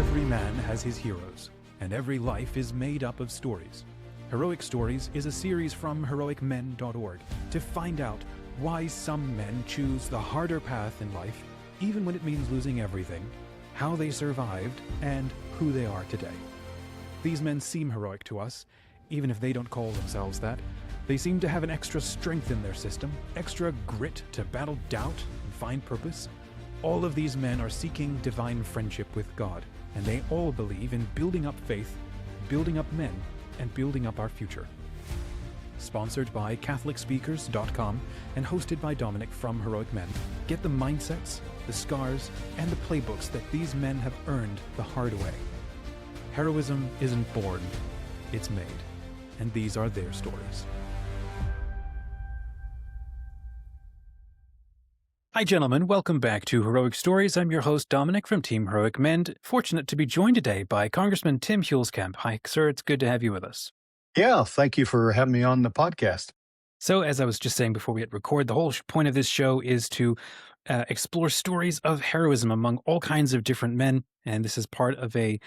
Every man has his heroes, and every life is made up of stories. Heroic Stories is a series from heroicmen.org to find out why some men choose the harder path in life, even when it means losing everything, how they survived, and who they are today. These men seem heroic to us, even if they don't call themselves that. They seem to have an extra strength in their system, extra grit to battle doubt and find purpose. All of these men are seeking divine friendship with God, and they all believe in building up faith, building up men, and building up our future. Sponsored by CatholicSpeakers.com and hosted by Dominic from Heroic Men, get the mindsets, the scars, and the playbooks that these men have earned the hard way. Heroism isn't born, it's made, and these are their stories. Hi gentlemen, welcome back to Heroic Stories. I'm your host Dominic from Team Heroic Men, fortunate to be joined today by Congressman Tim Huelskamp. Hi sir, it's good to have you with us. Yeah, thank you for having me on the podcast. So as I was just saying before we hit record, the whole point of this show is to explore stories of heroism among all kinds of different men, and this is part of a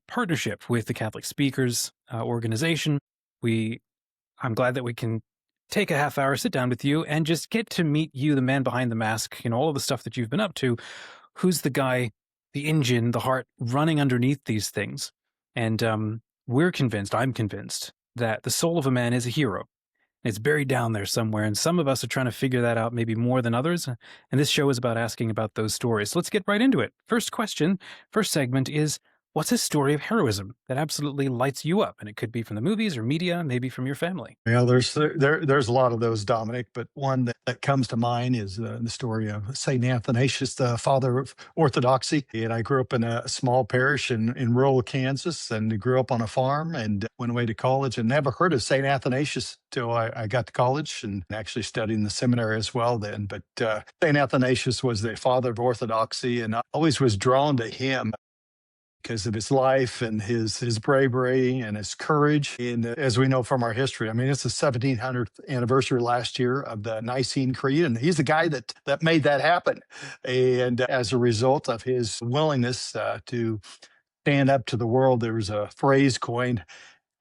partnership with the Catholic Speakers organization. I'm glad that we can take a half hour, sit down with you, and just get to meet you, the man behind the mask, all of the stuff that you've been up to. Who's the guy, the engine, the heart running underneath these things? And I'm convinced that the soul of a man is a hero. It's buried down there somewhere, and some of us are trying to figure that out maybe more than others. And this show is about asking about those stories. So let's get right into it. First segment is, what's a story of heroism that absolutely lights you up? And it could be from the movies or media, maybe from your family. Yeah, there's a lot of those, Dominic, but one that comes to mind is the story of St. Athanasius, the father of Orthodoxy. And I grew up in a small parish in rural Kansas, and grew up on a farm and went away to college, and never heard of St. Athanasius till I got to college, and actually studied in the seminary as well then. But St. Athanasius was the father of Orthodoxy, and I always was drawn to him because of his life and his bravery and his courage. And as we know from our history, it's the 1700th anniversary last year of the Nicene Creed, and he's the guy that made that happen. And as a result of his willingness to stand up to the world, there was a phrase coined,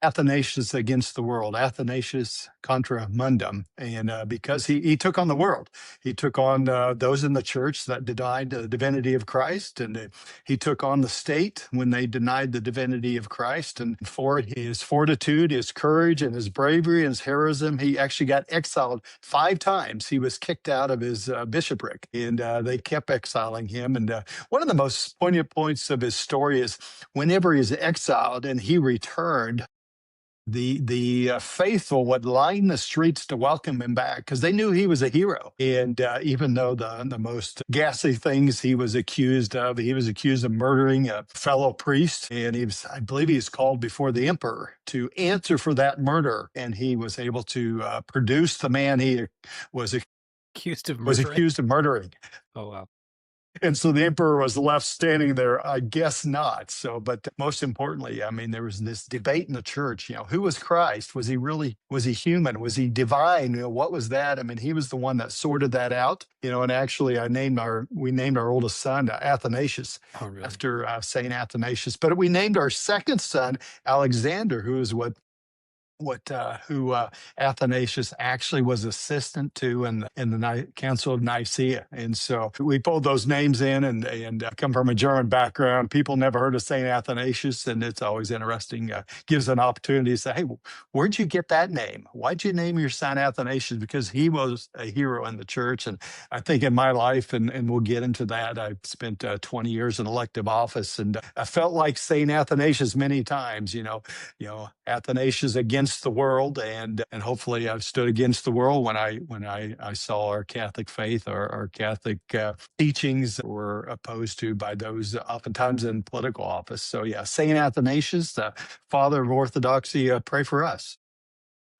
Athanasius against the world, Athanasius contra mundum. And because he took on the world, he took on those in the church that denied the divinity of Christ, and he took on the state when they denied the divinity of Christ. And for his fortitude, his courage, and his bravery and his heroism, he actually got exiled 5 times. He was kicked out of his bishopric, and they kept exiling him. And one of the most poignant points of his story is whenever he's exiled and he returned, the faithful would line the streets to welcome him back because they knew he was a hero. And even though the most ghastly things he was accused of murdering a fellow priest, and I believe he was called before the emperor to answer for that murder, and he was able to produce the man he was accused of murdering. Oh wow. And so the emperor was left standing there. I guess not. So, but most importantly, there was this debate in the church. Who was Christ? Was he human? Was he divine? What was that? He was the one that sorted that out. And actually, we named our oldest son Athanasius after Saint Athanasius. But we named our second son Alexander, who is who Athanasius actually was assistant to in the Council of Nicaea. And so we pulled those names in, and come from a German background. People never heard of St. Athanasius, and it's always interesting. Gives an opportunity to say, hey, where'd you get that name? Why'd you name your son Athanasius? Because he was a hero in the church. And I think in my life, and we'll get into that, I spent 20 years in elective office, and I felt like St. Athanasius many times, Athanasius against the world, and hopefully I've stood against the world when I saw our Catholic faith, our Catholic teachings were opposed to by those oftentimes in political office. So yeah, Saint Athanasius, the father of Orthodoxy, pray for us.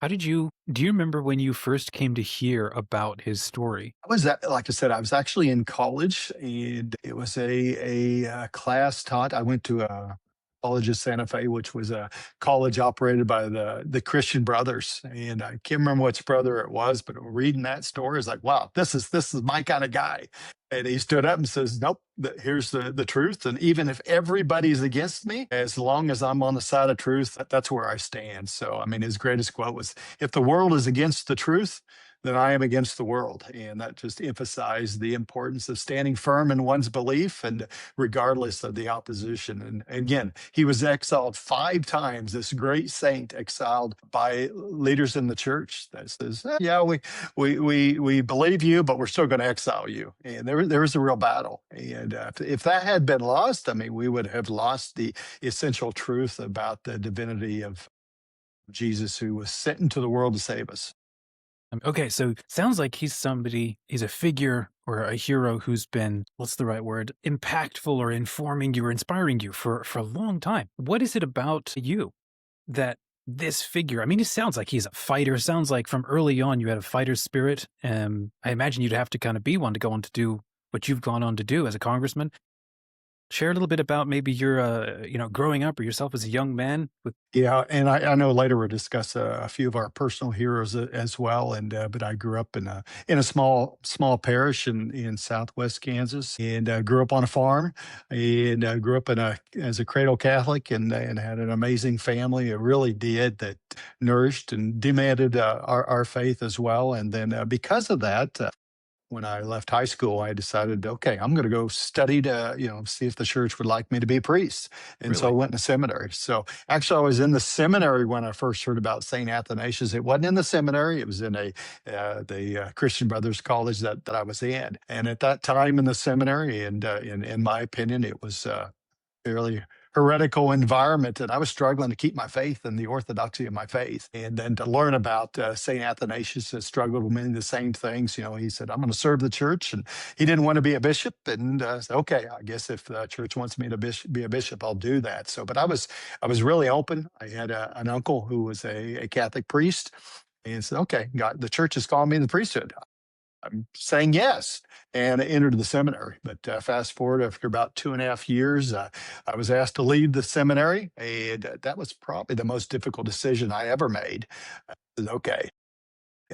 Do you remember when you first came to hear about his story? Like I said, I was actually in college, and it was a class taught. I went to a College of Santa Fe, which was a college operated by the Christian Brothers. And I can't remember which brother it was, but reading that story is like, wow, this is my kind of guy. And he stood up and says, nope, here's the truth. And even if everybody's against me, as long as I'm on the side of truth, that's where I stand. So, I mean, his greatest quote was, if the world is against the truth, then I am against the world. And that just emphasized the importance of standing firm in one's belief and regardless of the opposition. And again, he was exiled 5 times, this great saint exiled by leaders in the church that says, yeah, we believe you, but we're still going to exile you. And there was a real battle. And if that had been lost, I mean, we would have lost the essential truth about the divinity of Jesus, who was sent into the world to save us. Okay, so sounds like he's a figure or a hero who's been, what's the right word, impactful or informing you or inspiring you for a long time. What is it about you that this figure, I mean, it sounds like he's a fighter. It sounds like from early on you had a fighter spirit. I imagine you'd have to kind of be one to go on to do what you've gone on to do as a congressman. Share a little bit about maybe your, growing up or yourself as a young man with. Yeah, and I know later we'll discuss a few of our personal heroes as well. And but I grew up in a small parish in Southwest Kansas, and grew up on a farm, and grew up as a cradle Catholic, and had an amazing family. It really did that nourished and demanded our faith as well. And then because of that. When I left high school, I decided, okay, I'm going to go study to, see if the church would like me to be a priest. And so I Really? went to seminary. So actually, I was in the seminary when I first heard about St. Athanasius. It wasn't in the seminary. It was in the Christian Brothers College that I was in. And at that time in the seminary, and in my opinion, it was fairly heretical environment, and I was struggling to keep my faith and the orthodoxy of my faith. And then to learn about St. Athanasius that struggled with many of the same things. He said, I'm going to serve the church, and he didn't want to be a bishop. And said, okay, I guess if the church wants me to be a bishop, I'll do that. So, but I was really open. I had an uncle who was a Catholic priest, and said, okay, God, the church is calling me to the priesthood. I'm saying yes, and I entered the seminary. But fast forward, after about 2.5 years, I was asked to leave the seminary, and that was probably the most difficult decision I ever made. I said, okay.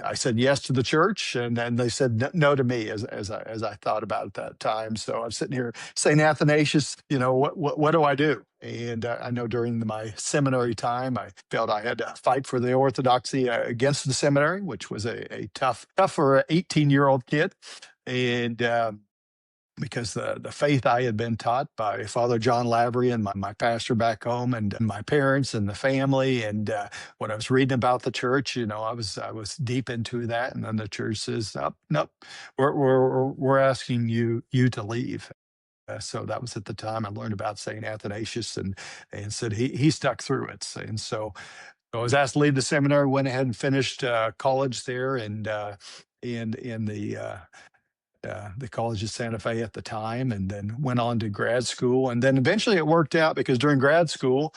I said yes to the church, and then they said no to me as I thought about it that time. So I'm sitting here, St. Athanasius, what do I do? And I know during my seminary time, I felt I had to fight for the orthodoxy against the seminary, which was a tough for an 18-year-old kid. And because the faith I had been taught by Father John Lavery and my pastor back home, and my parents and the family, and when I was reading about the church, I was deep into that, and then the church says, nope, we're asking you to leave. So that was at the time I learned about Saint Athanasius, and said he stuck through it, and so I was asked to leave the seminary. Went ahead and finished college there, and in the College of Santa Fe at the time, and then went on to grad school. And then eventually it worked out because during grad school,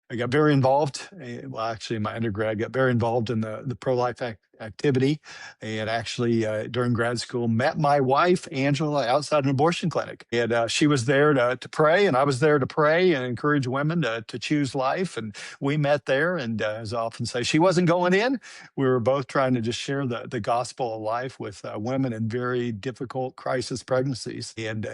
I got very involved. Well, actually, my undergrad got very involved in the pro-life activity, and actually during grad school met my wife Angela outside an abortion clinic, and she was there to pray, and I was there to pray and encourage women to choose life. And we met there, and as I often say, she wasn't going in. We were both trying to just share the gospel of life with women in very difficult crisis pregnancies, and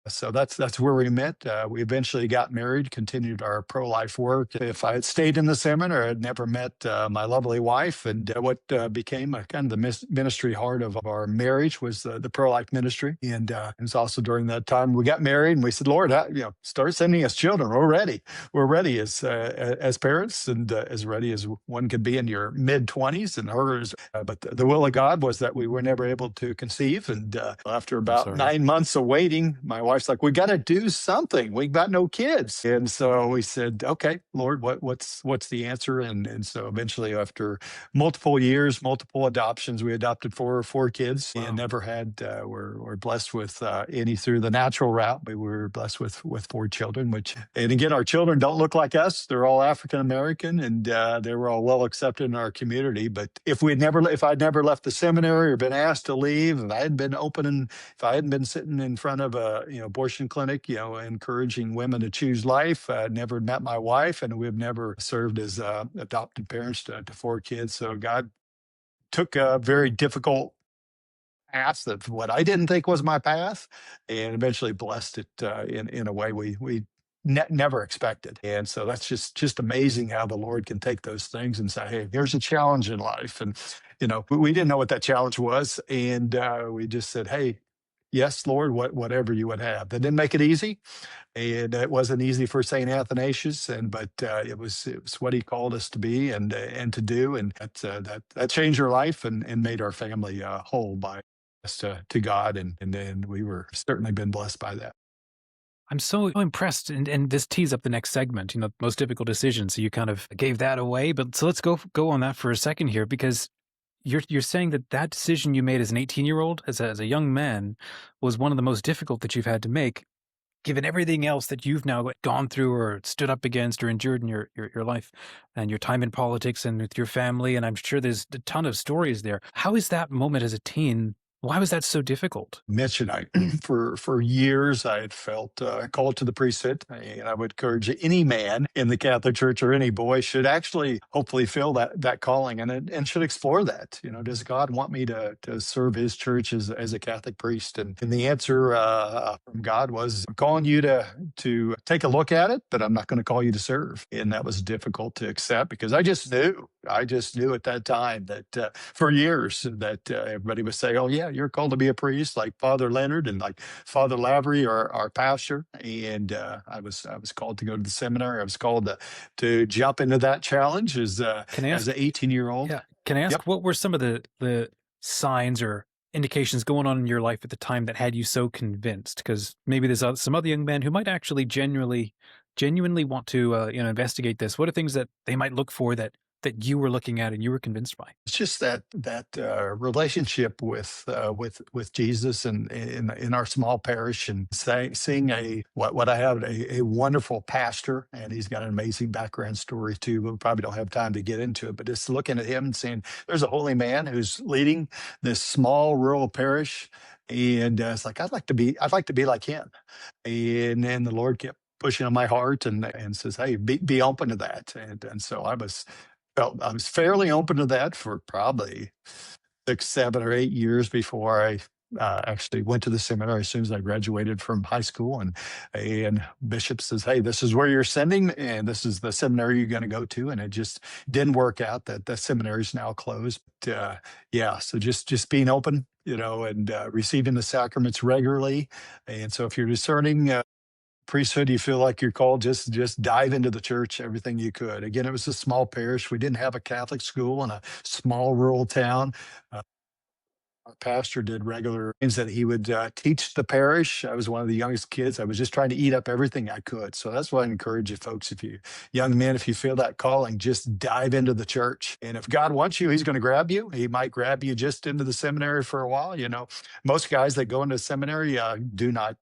so that's where we met. We eventually got married, continued our pro-life work. If I had stayed in the seminary, I'd never met my lovely wife. And what became a kind of the ministry heart of our marriage was the pro-life ministry. And it was also during that time we got married, and we said, Lord, start sending us children. We're ready. We're ready as parents, and as ready as one could be in your mid-20s. And hers, but the will of God was that we were never able to conceive. And after about 9 months of waiting, my wife's like, we got to do something. We got no kids. And so we said, okay, Lord, what's the answer? And so eventually, after multiple years, multiple adoptions, we adopted four kids. Wow. And never had, we're blessed with any through the natural route, but we were blessed with 4 children, and again, our children don't look like us. They're all African-American, and they were all well accepted in our community. But if I'd never left the seminary or been asked to leave, if I hadn't been open, and if I hadn't been sitting in front of abortion clinic, encouraging women to choose life. Never met my wife, and we've never served as adopted parents to four kids. So God took a very difficult path of what I didn't think was my path, and eventually blessed it in a way we never expected. And so that's just amazing how the Lord can take those things and say, "Hey, here's a challenge in life." And we didn't know what that challenge was, and we just said, "Hey, yes, Lord, whatever you would have." That didn't make it easy, and it wasn't easy for Saint Athanasius, but it was what he called us to be and to do, and that changed our life and made our family whole by us to God, and then we were certainly been blessed by that. I'm so impressed, and this tees up the next segment, most difficult decisions. So you kind of gave that away, but so let's go on that for a second here, because you're saying that decision you made as an 18-year-old, as a young man, was one of the most difficult that you've had to make, given everything else that you've now gone through or stood up against or endured in your life and your time in politics and with your family. And I'm sure there's a ton of stories there. How is that moment as a teen? Why was that so difficult? Mentioned I for years I had felt called to the priesthood, and I would encourage any man in the Catholic Church or any boy should actually hopefully feel that calling and should explore that. Does God want me to serve His church as a Catholic priest? And the answer from God was, "I'm calling you to take a look at it, but I'm not going to call you to serve." And that was difficult to accept because I just knew at that time that for years that everybody would say, "Oh yeah, you're called to be a priest, like Father Leonard and like Father Lavery, our pastor." And I was called to go to the seminary. I was called to jump into that challenge Can I as ask? an 18-year-old. Yeah. Can I Yep. ask what were some of the signs or indications going on in your life at the time that had you so convinced? Because maybe there's some other young men who might actually genuinely want to investigate this. What are things that they might look for that you were looking at and you were convinced by? It's just that relationship with Jesus and in our small parish, and seeing what I have a wonderful pastor, and he's got an amazing background story too. But we probably don't have time to get into it. But just looking at him and saying, "There's a holy man who's leading this small rural parish," and it's like I'd like to be like him. And then the Lord kept pushing on my heart and says, "Hey, be open to that." And so I was fairly open to that for probably 6, 7, or 8 years before I actually went to the seminary as soon as I graduated from high school. And Bishop says, "Hey, this is where you're sending, and this is the seminary you're going to go to." And it just didn't work out. That the seminary is now closed. But, yeah, so just being open, and receiving the sacraments regularly. And so if you're discerning priesthood, you feel like you're called, just dive into the church everything you could. Again, it was a small parish. We didn't have a Catholic school in a small rural town. Our pastor did regular things that he would teach the parish. I was one of the youngest kids. I was just trying to eat up everything I could. So that's what I encourage you folks. If you young men, if you feel that calling, just dive into the church. And if God wants you, He's going to grab you. He might grab you just into the seminary for a while. Most guys that go into seminary do not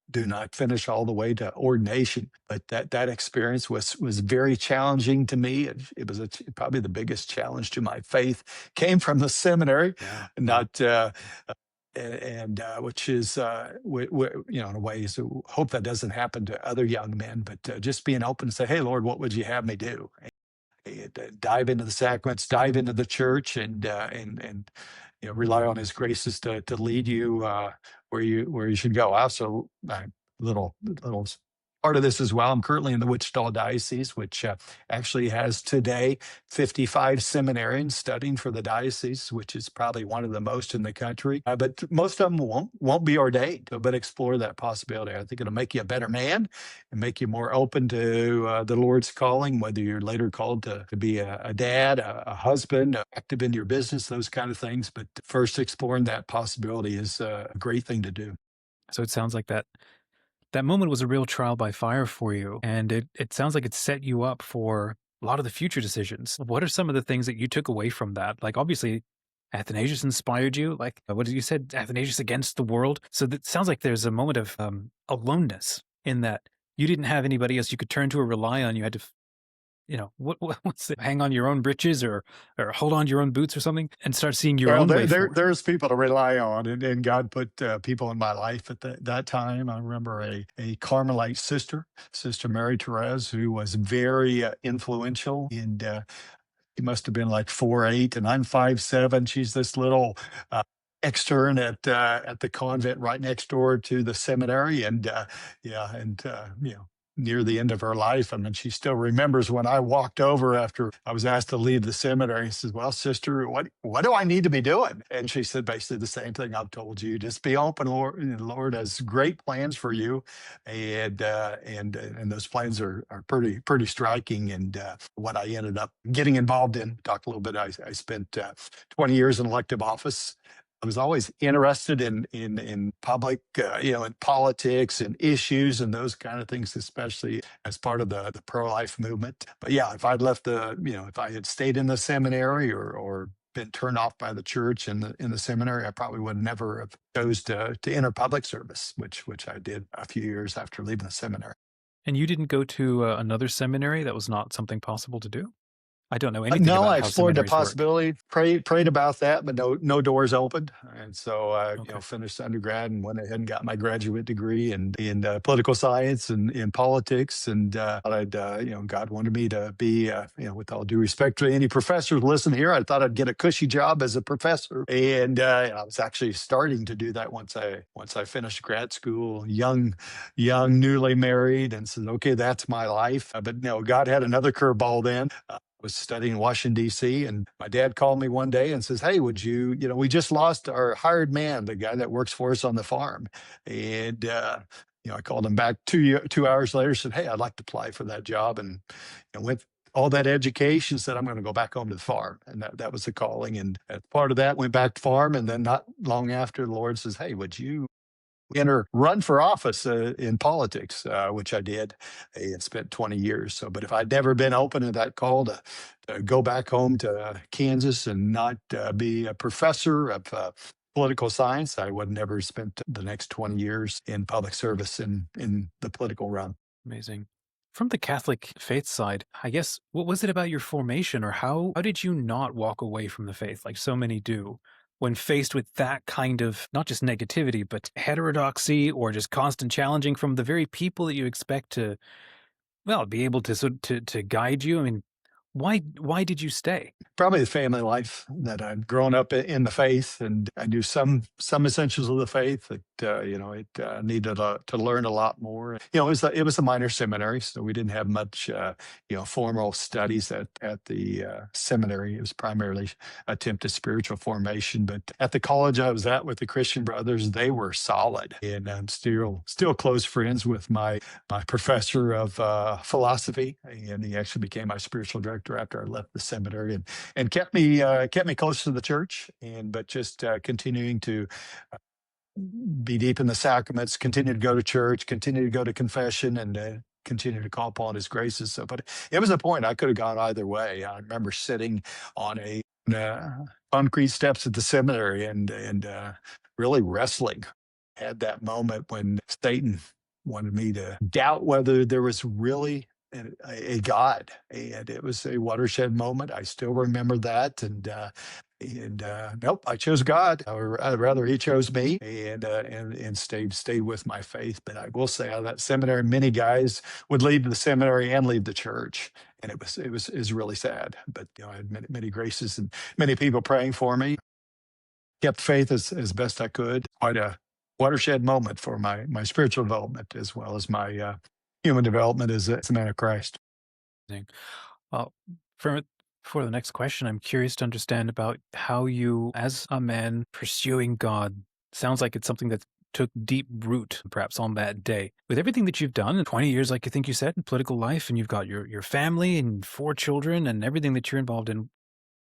finish all the way to ordination. But that experience was very challenging to me. It was probably the biggest challenge to my faith came from the seminary, Yeah. not. And which is, in a way, so hope that doesn't happen to other young men, but just being open and say, "Hey, Lord, what would you have me do?" And dive into the sacraments, dive into the church, and rely on His graces to lead you where you should go. I also little part of this as well. I'm currently in the Wichita Diocese, which actually has today 55 seminarians studying for the diocese, which is probably one of the most in the country. But most of them won't be ordained, but explore that possibility. I think it'll make you a better man and make you more open to the Lord's calling, whether you're later called to be a dad, a husband, active in your business, those kind of things. But first, exploring that possibility is a great thing to do. So it sounds like that moment was a real trial by fire for you. And it sounds like it set you up for a lot of the future decisions. What are some of the things that you took away from that? Like, obviously, Athanasius inspired you. Like, what did you said? Athanasius against the world. So that sounds like there's a moment of aloneness in that you didn't have anybody else you could turn to or rely on. You had to what's it? Hang on your own britches or hold on to your own boots or something and start seeing your Well, own way forward. there's people to rely on, and God put people in my life at that time. I remember a Carmelite sister, Sister Mary Therese, who was very influential, and he must have been like 4'8", and I'm 5'7". She's this little extern at the convent right next door to the seminary, and yeah, and near the end of her life, I mean, she still remembers when I walked over after I was asked to leave the seminary. He says, "Well, sister, what do I need to be doing?" And she said basically the same thing I've told you: just be open. Lord has great plans for you, and those plans are pretty striking. And what I ended up getting involved in, talk a little bit. I spent 20 years in elective office. I was always interested in public, in politics and issues and those kind of things, especially as part of the pro life movement. But yeah, if I'd left if I had stayed in the seminary or been turned off by the church in the seminary, I probably would never have chose to enter public service, which I did a few years after leaving the seminary. And you didn't go to another seminary? That was not something possible to do? I don't know anything No, about I how explored the seminaries work. possibility, prayed about that, but no doors opened. And so Okay. finished undergrad and went ahead and got my graduate degree in political science and in politics. And thought God wanted me to be, with all due respect to any professors listen here, I thought I'd get a cushy job as a professor. And I was actually starting to do that once I finished grad school, young, newly married, and said, okay, that's my life. But no, God had another curveball then. Was studying in Washington, D.C., and my dad called me one day and says, "Hey, would you, we just lost our hired man, the guy that works for us on the farm." And, I called him back 2 hours later, said, "Hey, I'd like to apply for that job." And with all that education, said, "I'm going to go back home to the farm." And that was the calling. And as part of that, went back to farm. And then not long after, the Lord says, "Hey, would you run for office in politics," which I did and spent 20 years. So, but if I'd never been open to that call to go back home to Kansas and not be a professor of political science, I would never spent the next 20 years in public service in the political realm. Amazing. From the Catholic faith side, I guess, what was it about your formation, or how did you not walk away from the faith like so many do when faced with that kind of not just negativity, but heterodoxy or just constant challenging from the very people that you expect to, well, be able to to guide you? I mean, why did you stay? Probably the family life that I'd grown up in the faith, and I knew some essentials of the faith that it needed to learn a lot more. It was a minor seminary, so we didn't have much formal studies at the seminary. It was primarily attempted spiritual formation. But at the college I was at with the Christian brothers, they were solid, and I'm still close friends with my professor of philosophy, and he actually became my spiritual director after I left the seminary, and kept me close to the church, but just continuing to be deep in the sacraments, continue to go to church, continue to go to confession, and continue to call upon His graces. So, but it was a point I could have gone either way. I remember sitting on a concrete steps at the seminary and really wrestling. Had that moment when Satan wanted me to doubt whether there was really a God, and it was a watershed moment. I still remember that, and nope, I chose God, or rather, He chose me, and stayed with my faith. But I will say, out of that seminary, many guys would leave the seminary and leave the church, and it was really sad. But I had many graces and many people praying for me. Kept faith as best I could. Quite a watershed moment for my spiritual development as well as my human development as a man of Christ. Amazing. Well, for for the next question, I'm curious to understand about how you, as a man pursuing God, sounds like it's something that took deep root, perhaps on that day. With everything that you've done in 20 years, like I think you said, in political life, and you've got your family and 4 children and everything that you're involved in,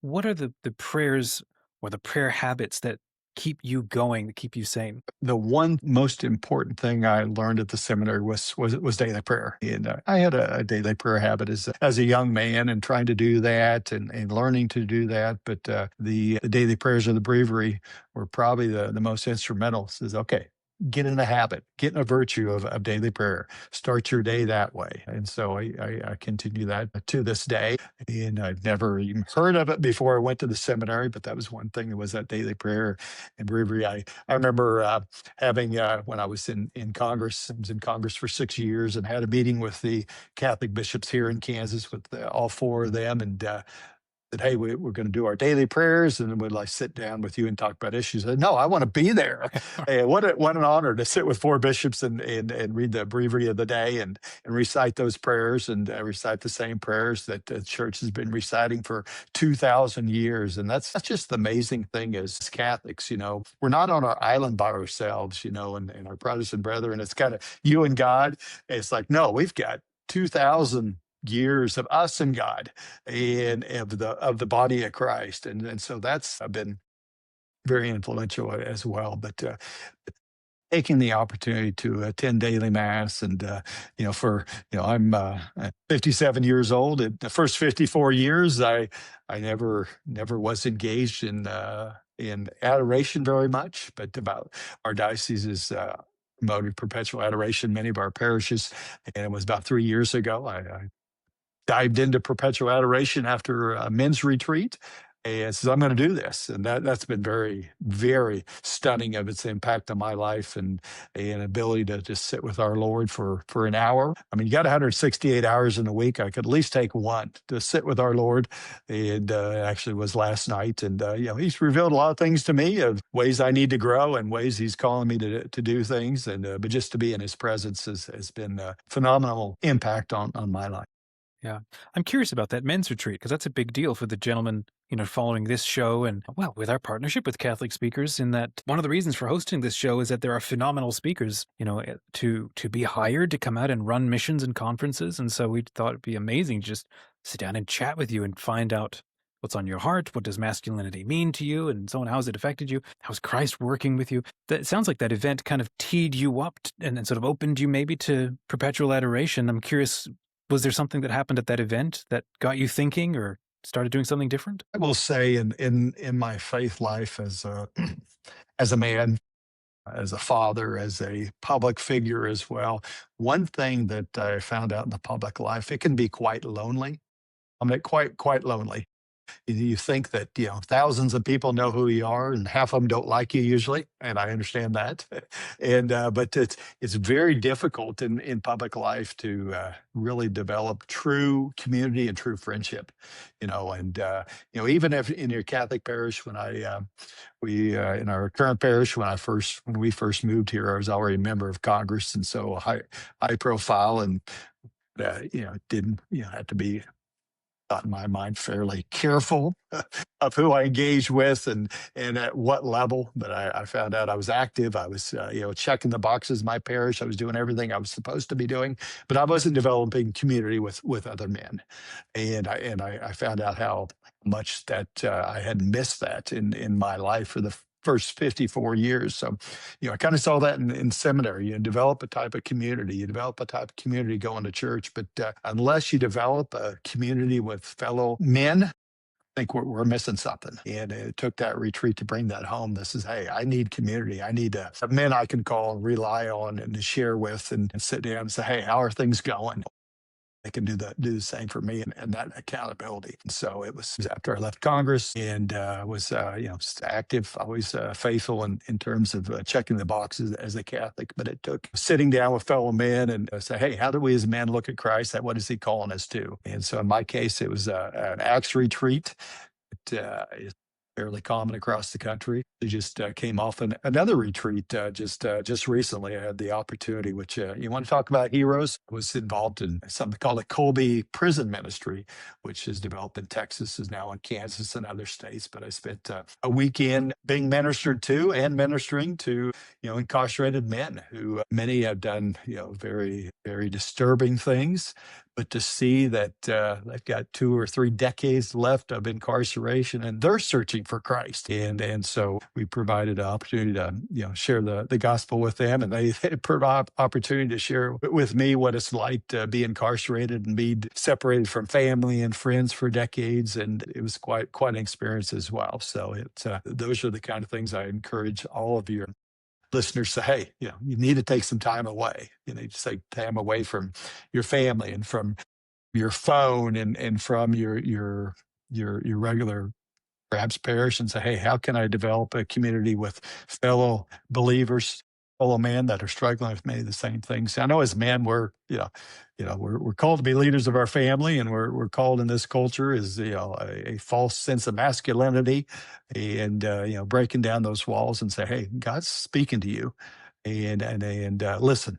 what are the prayers or the prayer habits that keep you going, that keep you sane? The one most important thing I learned at the seminary was daily prayer, and I had a daily prayer habit as a young man, and trying to do that and learning to do that. But the daily prayers of the breviary were probably the most instrumental. Says, okay, get in the habit, get in a virtue of daily prayer. Start your day that way. And so I continue that to this day. And I've never even heard of it before I went to the seminary, but that was one thing that was that daily prayer and bravery. I remember having, when I was in Congress, I was in Congress for 6 years and had a meeting with the Catholic bishops here in Kansas with all four of them. And that, hey, we're going to do our daily prayers, and then we'd like sit down with you and talk about issues. I said, no, I want to be there. And what an honor to sit with four bishops and read the breviary of the day and recite those prayers and recite the same prayers that the church has been reciting for 2,000 years. And that's just the amazing thing as Catholics, we're not on our island by ourselves, and our Protestant brethren, it's kind of you and God. It's like, no, we've got 2,000 years of us and God and of the body of Christ. And so that's been very influential as well. But taking the opportunity to attend daily mass and I'm 57 years old. In the first 54 years, I never was engaged in adoration very much, but about our diocese is promoted perpetual adoration, many of our parishes. And it was about 3 years ago. I dived into perpetual adoration after a men's retreat and says, I'm going to do this. And that's been very, very stunning of its impact on my life and an ability to just sit with our Lord for an hour. I mean, you got 168 hours in a week. I could at least take one to sit with our Lord. And actually was last night. And, he's revealed a lot of things to me of ways I need to grow and ways he's calling me to do things. And, but just to be in his presence has been a phenomenal impact on my life. Yeah. I'm curious about that men's retreat because that's a big deal for the gentlemen, following this show and, well, with our partnership with Catholic Speakers, in that one of the reasons for hosting this show is that there are phenomenal speakers, to be hired to come out and run missions and conferences. And so we thought it'd be amazing to just sit down and chat with you and find out what's on your heart. What does masculinity mean to you? And so on. How has it affected you? How's Christ working with you? That sounds like that event kind of teed you up and sort of opened you maybe to perpetual adoration. I'm curious, was there something that happened at that event that got you thinking or started doing something different? I will say in my faith life as a as a man, as a father, as a public figure as well, one thing that I found out in the public life, it can be quite lonely. I mean, quite lonely. You think that thousands of people know who you are, and half of them don't like you usually, and I understand that. And but it's very difficult in public life to really develop true community and true friendship. And even if in your Catholic parish, when we in our current parish, when we first moved here, I was already a member of Congress, and so high profile, and didn't have to be, thought in my mind, fairly careful of who I engaged with and at what level. But I found out I was active. I was checking the boxes in my parish. I was doing everything I was supposed to be doing, but I wasn't developing community with other men. And I found out how much that I had missed that in my life for the first 54 years. So, I kind of saw that in seminary. You develop a type of community, going to church, but unless you develop a community with fellow men, I think we're missing something. And it took that retreat to bring that home. This is, hey, I need community. I need men I can call and rely on and to share with and sit down and say, hey, how are things going? They can do the same for me and that accountability. And so it was after I left Congress and was active, always faithful in terms of checking the boxes as a Catholic. But it took sitting down with fellow men and say, hey, how do we as men look at Christ? What is he calling us to? And so in my case, it was an Acts retreat. It's fairly common across the country. They just came off another retreat just recently. I had the opportunity, which you want to talk about heroes. I was involved in something called the Colby Prison Ministry, which is developed in Texas, is now in Kansas and other states. But I spent a weekend being ministered to and ministering to incarcerated men who many have done very, very disturbing things. But to see that they've got 2 or 3 decades left of incarceration and they're searching for Christ. And so we provided an opportunity to share the gospel with them. And they provide opportunity to share with me what it's like to be incarcerated and be separated from family and friends for decades. And it was quite an experience as well. So those are the kind of things I encourage all of your listeners say, hey, you need to take some time away. You need to take time away from your family and from your phone and from your regular perhaps parish and say, hey, how can I develop a community with fellow believers, fellow men that are struggling with many of the same things? I know as men, we're called to be leaders of our family, and we're called in this culture is a false sense of masculinity, and breaking down those walls and say, hey, God's speaking to you, and listen.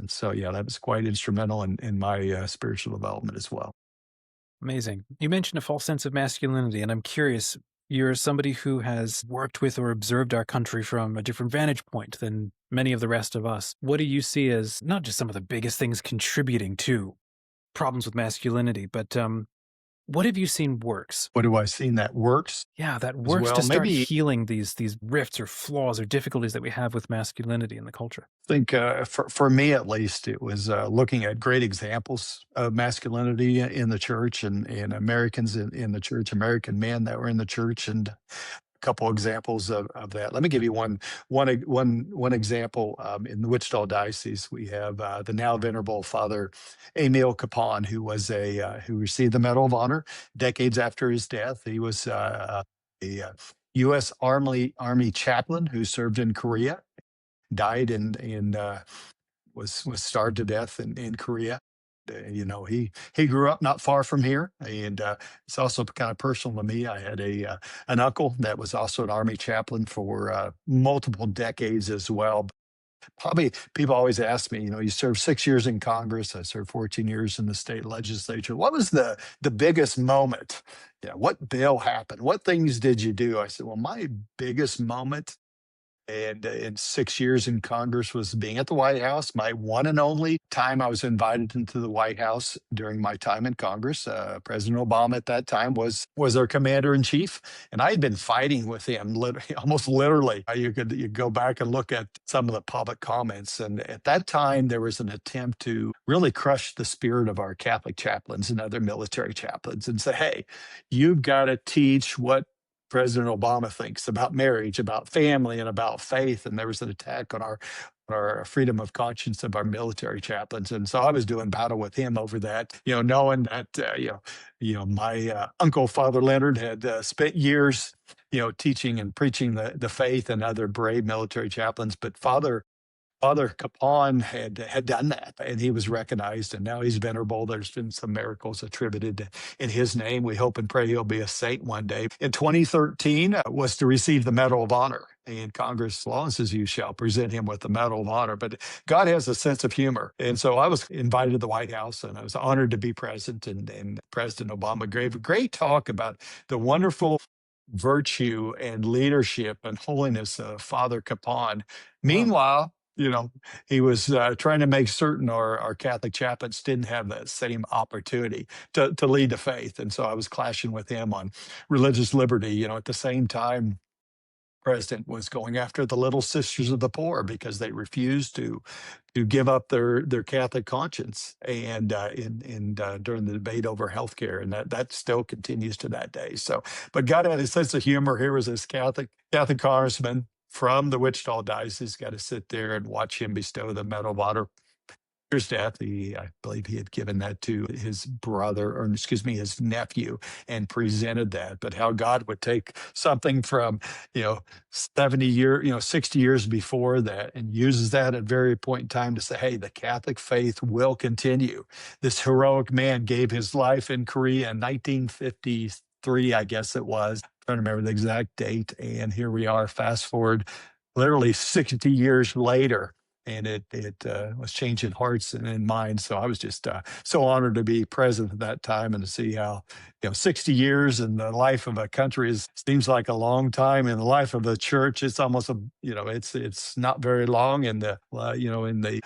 So yeah, that was quite instrumental in my spiritual development as well. Amazing. You mentioned a false sense of masculinity, and I'm curious, you're somebody who has worked with or observed our country from a different vantage point than many of the rest of us. What do you see as not just some of the biggest things contributing to problems with masculinity, but what have you seen works? What do I see that works Yeah, that as works to well? start Maybe healing these rifts or flaws or difficulties that we have with masculinity in the culture. think for me at least, it was looking at great examples of masculinity in the church and Americans in the church, American men that were in the church, and couple examples of that. Let me give you one example. In the Wichita Diocese, we have the now venerable Father Emil Kapaun, who was who received the Medal of Honor decades after his death. He was a U.S. Army chaplain who served in Korea, died in was starved to death in Korea. He grew up not far from here, and it's also kind of personal to me. I had a an uncle that was also an army chaplain for multiple decades as well. Probably people always ask me, you served 6 years in Congress. I served 14 years in the state legislature. What was the biggest moment? What bill happened? What things did you do? I said, well, my biggest moment and in 6 years in Congress was being at the White House. My one and only time I was invited into the White House during my time in Congress. President Obama at that time was our commander in chief, and I had been fighting with him almost literally. You go back and look at some of the public comments, and at that time there was an attempt to really crush the spirit of our Catholic chaplains and other military chaplains, and say, hey, you've got to teach what President Obama thinks about marriage, about family, and about faith. And there was an attack on our freedom of conscience of our military chaplains. And so I was doing battle with him over that, knowing that my uncle Father Leonard had spent years, teaching and preaching the faith and other brave military chaplains, but Father Kapaun had done that, and he was recognized, and now he's venerable. There's been some miracles attributed in his name. We hope and pray he'll be a saint one day. In 2013, was to receive the Medal of Honor, and Congress law says you shall present him with the Medal of Honor. But God has a sense of humor, and so I was invited to the White House, and I was honored to be present. And President Obama gave a great talk about the wonderful virtue and leadership and holiness of Father Kapaun. Wow. Meanwhile, he was trying to make certain our Catholic chaplains didn't have that same opportunity to lead the faith. And so I was clashing with him on religious liberty. At the same time, president was going after the Little Sisters of the Poor because they refused to give up their Catholic conscience, and during the debate over healthcare, and that still continues to that day. So, but God had a sense of humor. Here was this Catholic congressman from the Wichita Diocese, got to sit there and watch him bestow the Medal of Honor. His death, I believe he had given that to his brother, or excuse me, his nephew, and presented that. But how God would take something from, 60 years before that, and uses that at very point in time to say, hey, the Catholic faith will continue. This heroic man gave his life in Korea in 1953, I guess it was. I'm trying to remember the exact date. And here we are, fast forward literally 60 years later, and it was changing hearts and minds. So I was just so honored to be present at that time and to see how 60 years in the life of a country seems like a long time. In the life of the church, it's almost it's not very long. In the in the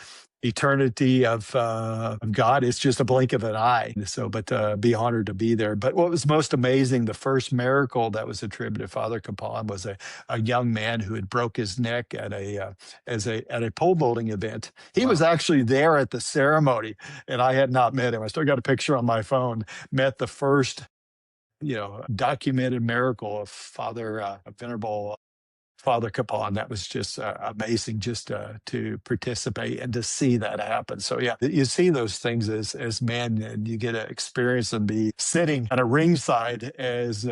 eternity of God, it's just a blink of an eye. So, but be honored to be there. But what was most amazing, the first miracle that was attributed to Father Kapaun was a young man who had broke his neck at a pole vaulting event. He was Wow. actually there at the ceremony, and I had not met him. I still got a picture on my phone. Met the first, documented miracle of Father Venerable Father Kapaun. That was just amazing, just to participate and to see that happen. So yeah, you see those things as men, and you get to experience and be sitting at a ringside as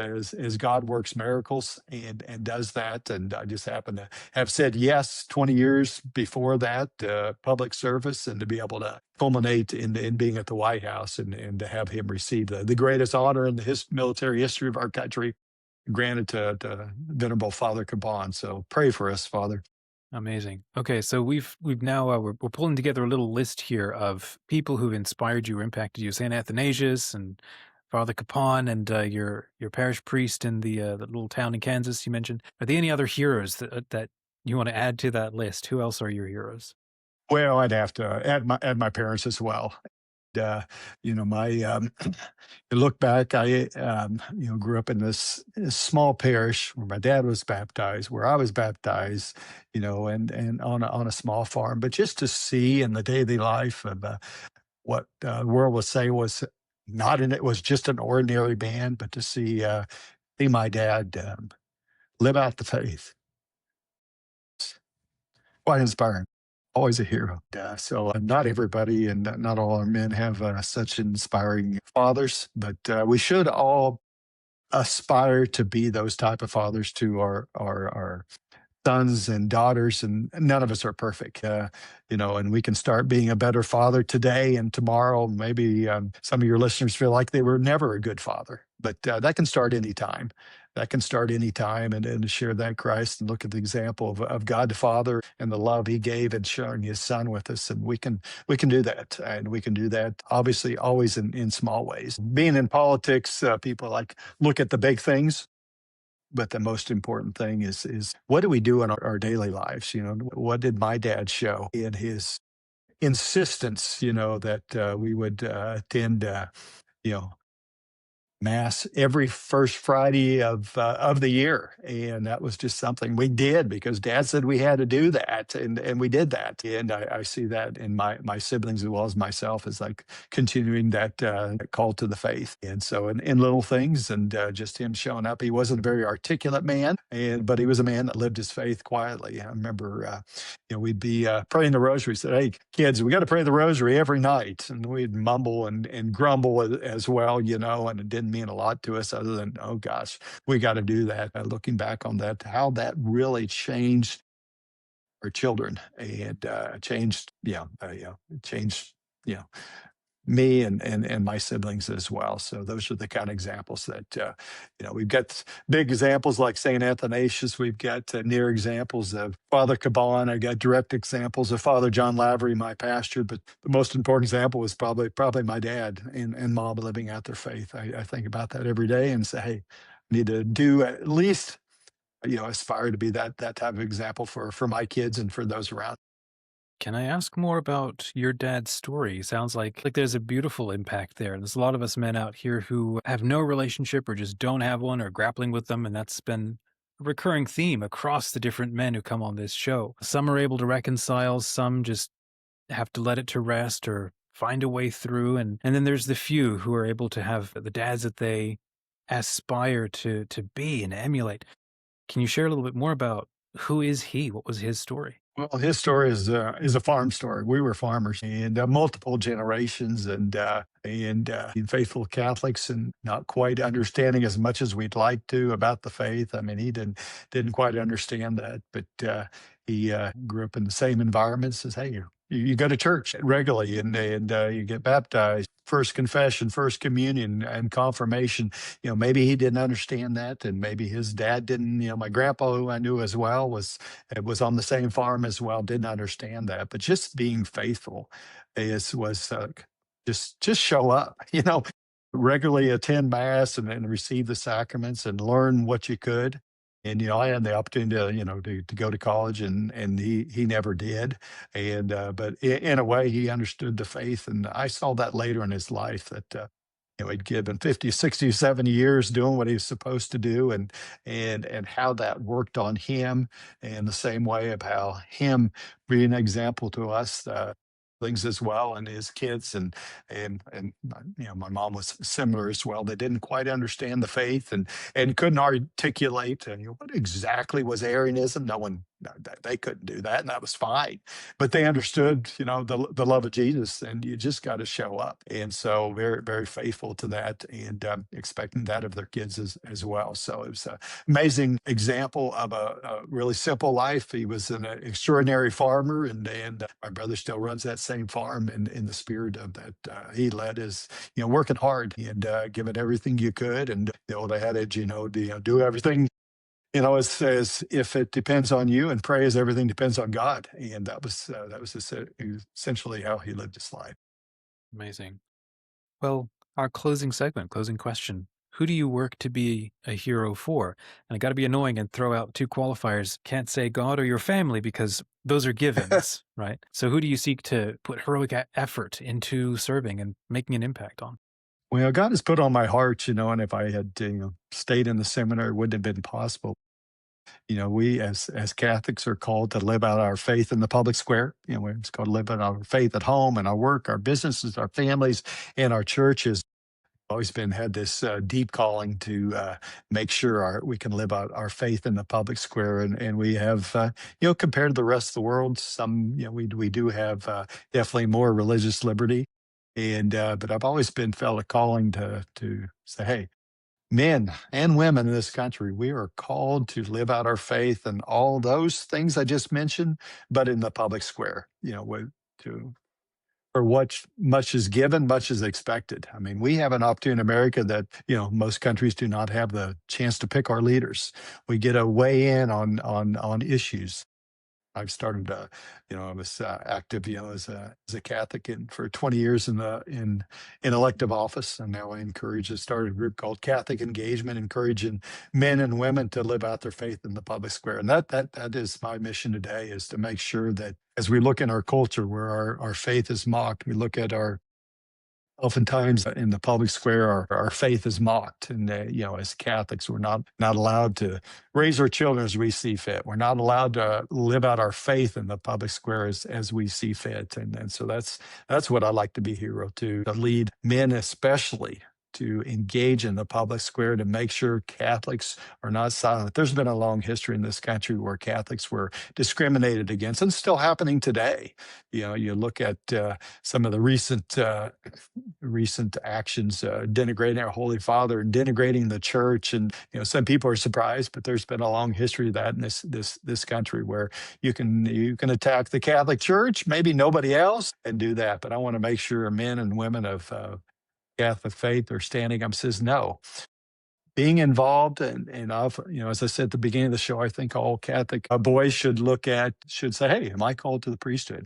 God works miracles and does that. And I just happen to have said yes 20 years before that public service, and to be able to culminate in being at the White House and to have him receive the greatest honor in the military history of our country, granted to Venerable Father Kapaun. So pray for us, Father. Amazing. Okay, so we've now we're pulling together a little list here of people who've inspired you or impacted you. Saint Athanasius and Father Kapaun and your parish priest in the little town in Kansas you mentioned. Are there any other heroes that you want to add to that list? Who else are your heroes? Well, I'd have to add my parents as well. uh, my you look back, I grew up in this small parish where my dad was baptized, where I was baptized, and on a small farm. But just to see in the daily life of what the world would say was not in it was just an ordinary man, but to see my dad live out the faith, quite inspiring. Always a hero. So not everybody and not all our men have such inspiring fathers, but we should all aspire to be those type of fathers to our sons and daughters, and none of us are perfect, and we can start being a better father today and tomorrow. Maybe some of your listeners feel like they were never a good father, but that can start anytime. That can start anytime, and to share that Christ and look at the example of God the Father and the love He gave and sharing His Son with us, and we can do that, and we can do that obviously always in small ways. Being in politics, people like look at the big things, but the most important thing is what do we do in our daily lives? What did my dad show in his insistence? That we would attend, you know, mass every first Friday of the year, and that was just something we did because Dad said we had to do that, and we did that. And I see that in my siblings as well as myself as like continuing that call to the faith. And so in little things, and just him showing up. He wasn't a very articulate man, but he was a man that lived his faith quietly. I remember, we'd be praying the rosary. Said, "Hey, kids, we got to pray the rosary every night," and we'd mumble and grumble as well, and it didn't mean a lot to us other than, oh gosh, we got to do that. Looking back on that, how that really changed our children and changed, you know, me and my siblings as well. So those are the kind of examples that we've got big examples like Saint Athanasius. We've got near examples of Father Kapaun. I got direct examples of Father John Lavery, my pastor. But the most important example was probably my dad and mom living out their faith. I think about that every day and say, hey, I need to do at least aspire to be that type of example for my kids and for those around. Can I ask more about your dad's story? Sounds like there's a beautiful impact there. There's a lot of us men out here who have no relationship or just don't have one or grappling with them, and that's been a recurring theme across the different men who come on this show. Some are able to reconcile, some just have to let it to rest or find a way through, and then there's the few who are able to have the dads that they aspire to be and emulate. Can you share a little bit more about who is he? What was his story? Well, his story is a farm story. We were farmers and multiple generations, and faithful Catholics, and not quite understanding as much as we'd like to about the faith. I mean, he didn't quite understand that, but he grew up in the same environment. Says, "Hey, you go to church regularly, and you get baptized, first confession, first communion, and confirmation." Maybe he didn't understand that, and maybe his dad didn't. My grandpa, who I knew as well, was on the same farm as well, didn't understand that. But just being faithful was just show up, regularly attend mass and receive the sacraments and learn what you could. And I had the opportunity to go to college, and he never did. And but in a way, he understood the faith, and I saw that later in his life that he'd given 50, 60, 70 years doing what he was supposed to do, and how that worked on him, and the same way of how him being an example to us. things as well, and his kids, and my mom was similar as well. They didn't quite understand the faith, and couldn't articulate what exactly was Arianism. No one, no, they couldn't do that, and that was fine. But they understood, the love of Jesus, and you just got to show up. And so very, very faithful to that, and expecting that of their kids as well. So it was an amazing example of a really simple life. He was an extraordinary farmer, and my brother still runs that same farm. And in the spirit of that, he led is working hard and giving everything you could. And the old adage, do everything as if it depends on you, and pray as everything depends on God. And that was essentially how he lived his life. Amazing. Well, our closing question. Who do you work to be a hero for? And I got to be annoying and throw out two qualifiers. Can't say God or your family because those are givens, right? So who do you seek to put heroic effort into serving and making an impact on? Well, God has put on my heart, and if I had stayed in the seminary, it wouldn't have been possible. We as Catholics are called to live out our faith in the public square. It's called to live out our faith at home, and our work, our businesses, our families, and our churches. Always had this deep calling to make sure we can live out our faith in the public square, and we have compared to the rest of the world, some we do have definitely more religious liberty, and but I've always felt a calling to say, hey, men and women in this country, we are called to live out our faith and all those things I just mentioned, but in the public square, to for what much is given, much is expected. I mean, we have an opportunity in America that, most countries do not have the chance to pick our leaders. We get a weigh in on issues. I've started, I was active, as a Catholic for 20 years in elective office, and now I started a group called Catholic Engagement, encouraging men and women to live out their faith in the public square. And that is my mission today, is to make sure that as we look in our culture where our faith is mocked, we look at oftentimes in the public square, our faith is mocked. And, as Catholics, we're not allowed to raise our children as we see fit. We're not allowed to live out our faith in the public square as we see fit. And so that's what I like to be hero to lead men, especially to engage in the public square, to make sure Catholics are not silent. There's been a long history in this country where Catholics were discriminated against, and still happening today. You look at some of the recent actions denigrating our Holy Father and denigrating the church, and some people are surprised, but there's been a long history of that in this country where you can attack the Catholic Church, maybe nobody else, and do that. But I want to make sure men and women of Catholic faith are standing up, says no. Being involved, and I've, as I said at the beginning of the show, I think all Catholic boys should say, hey, am I called to the priesthood?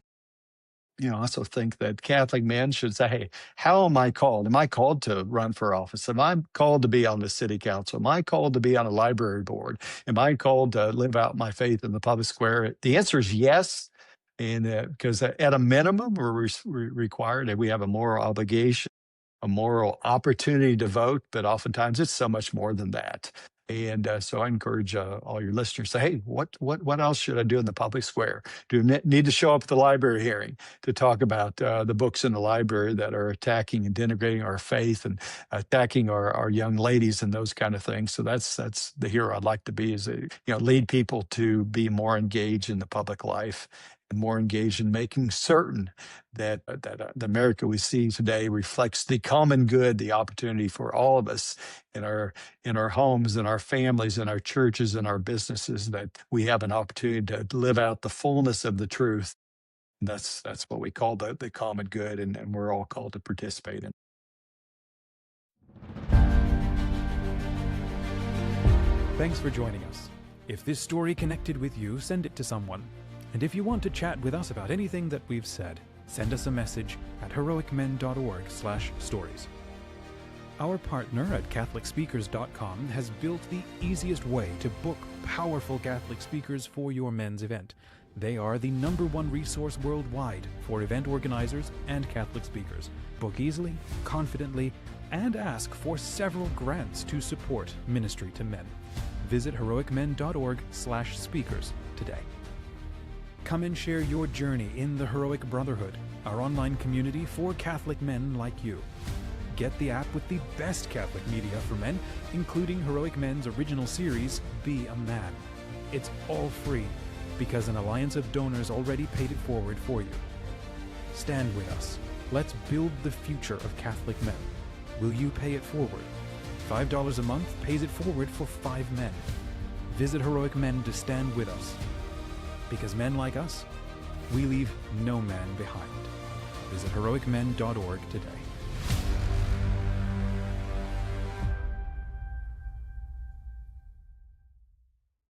I also think that Catholic men should say, hey, how am I called? Am I called to run for office? Am I called to be on the city council? Am I called to be on a library board? Am I called to live out my faith in the public square? The answer is yes. And because at a minimum, we're required, and we have a moral obligation, a moral opportunity to vote, but oftentimes it's so much more than that. And so I encourage all your listeners to say, hey, what else should I do in the public square? Do I need to show up at the library hearing to talk about the books in the library that are attacking and denigrating our faith and attacking our young ladies and those kind of things? So that's the hero I'd like to be, is lead people to be more engaged in the public life, and more engaged in making certain that the America we see today reflects the common good, the opportunity for all of us in our homes, in our families, in our churches, in our businesses, that we have an opportunity to live out the fullness of the truth. And that's what we call the common good, and we're all called to participate in. Thanks for joining us. If this story connected with you, send it to someone. And if you want to chat with us about anything that we've said, send us a message at heroicmen.org/stories. Our partner at CatholicSpeakers.com has built the easiest way to book powerful Catholic speakers for your men's event. They are the #1 resource worldwide for event organizers and Catholic speakers. Book easily, confidently, and ask for several grants to support ministry to men. Visit heroicmen.org/speakers today. Come and share your journey in the Heroic Brotherhood, our online community for Catholic men like you. Get the app with the best Catholic media for men, including Heroic Men's original series, Be a Man. It's all free, because an alliance of donors already paid it forward for you. Stand with us. Let's build the future of Catholic men. Will you pay it forward? $5 a month pays it forward for 5 men. Visit Heroic Men to stand with us. Because men like us, we leave no man behind. Visit heroicmen.org today.